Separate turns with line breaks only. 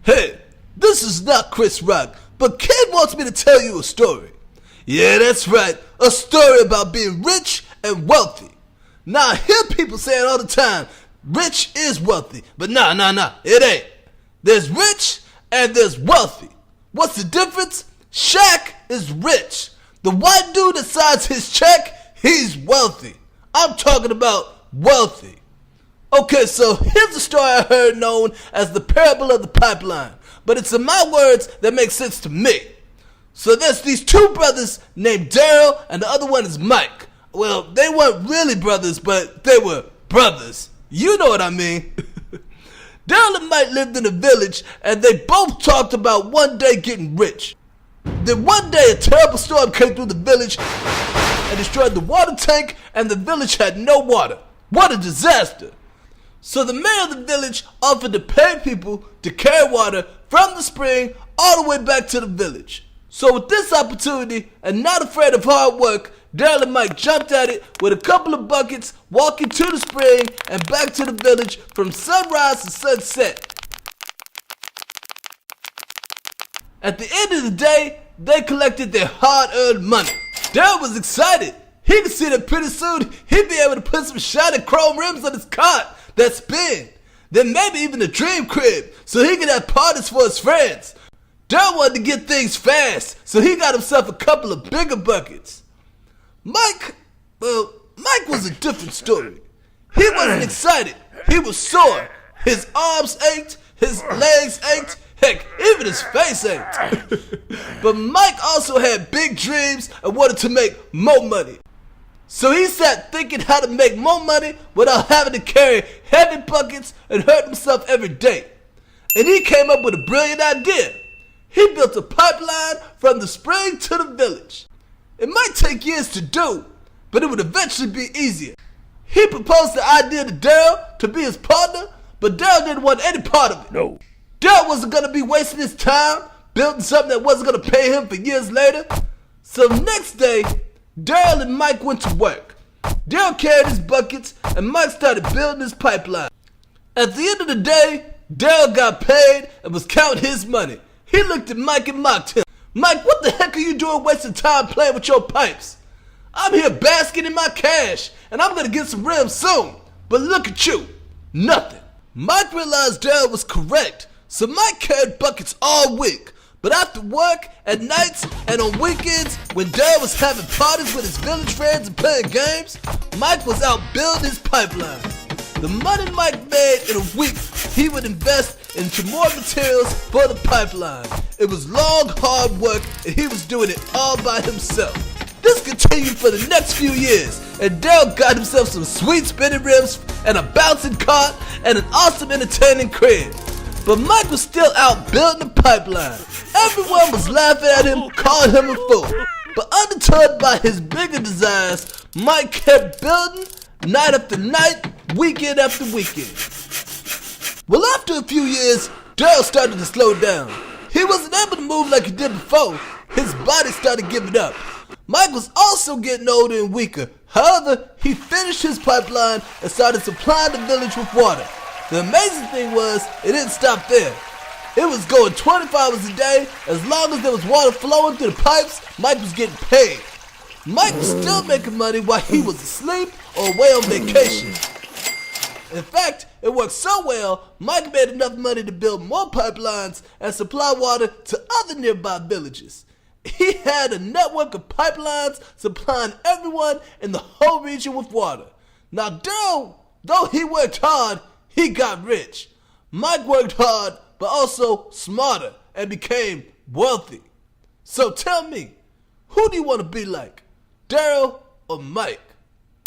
Hey, this is not Chris Rock, but Ken wants me to tell you a story. Yeah, that's right, a story about being rich and wealthy. Now, I hear people saying all the time, rich is wealthy, but nah, it ain't. There's rich and there's wealthy. What's the difference? Shaq is rich. The white dude that signs his check, he's wealthy. I'm talking about wealthy. Okay, so here's a story I heard known as the parable of the pipeline, but it's in my words that make sense to me. So there's these two brothers named Daryl and the other one is Mike. Well, they weren't really brothers, but they were brothers. You know what I mean. Daryl and Mike lived in a village and they both talked about one day getting rich. Then one day a terrible storm came through the village and destroyed the water tank and the village had no water. What a disaster. So the mayor of the village offered to pay people to carry water from the spring all the way back to the village. So with this opportunity and not afraid of hard work, Daryl and Mike jumped at it with a couple of buckets, walking to the spring and back to the village from sunrise to sunset. At the end of the day, they collected their hard-earned money. Daryl was excited. He could see that pretty soon he'd be able to put some shiny chrome rims on his cart that spin. Then maybe even a dream crib so he could have parties for his friends. Daryl wanted to get things fast, so he got himself a couple of bigger buckets. Mike was a different story. He wasn't excited. He was sore. His arms ached, his legs ached, heck, even his face ached. But Mike also had big dreams and wanted to make more money. So he sat thinking how to make more money without having to carry heavy buckets and hurt himself every day. And he came up with a brilliant idea. He built a pipeline from the spring to the village. It might take years to do, but it would eventually be easier. He proposed the idea to Daryl to be his partner, but Daryl didn't want any part of it.
No.
Daryl wasn't going to be wasting his time building something that wasn't going to pay him for years later. So next day, Daryl and Mike went to work. Daryl carried his buckets and Mike started building his pipeline. At the end of the day, Daryl got paid and was counting his money. He looked at Mike and mocked him. Mike, what the heck are you doing wasting time playing with your pipes? I'm here basking in my cash and I'm going to get some rims soon. But look at you, nothing. Mike realized Daryl was correct, so Mike carried buckets all week. But after work, at nights, and on weekends, when Daryl was having parties with his village friends and playing games, Mike was out building his pipeline. The money Mike made in a week, he would invest into more materials for the pipeline. It was long, hard work, and he was doing it all by himself. This continued for the next few years, and Daryl got himself some sweet spinning rims and a bouncing cart and an awesome entertaining crib. But Mike was still out building the pipeline. Everyone was laughing at him, calling him a fool. But undeterred by his bigger desires, Mike kept building night after night, weekend after weekend. Well, after a few years, Daryl started to slow down. He wasn't able to move like he did before. His body started giving up. Mike was also getting older and weaker. However, he finished his pipeline and started supplying the village with water. The amazing thing was, it didn't stop there. It was going 24 hours a day. As long as there was water flowing through the pipes, Mike was getting paid. Mike was still making money while he was asleep or away on vacation. In fact, it worked so well, Mike made enough money to build more pipelines and supply water to other nearby villages. He had a network of pipelines supplying everyone in the whole region with water. Now Daryl, though he worked hard, he got rich. Mike worked hard, but also smarter and became wealthy. So tell me, who do you want to be like, Daryl or Mike?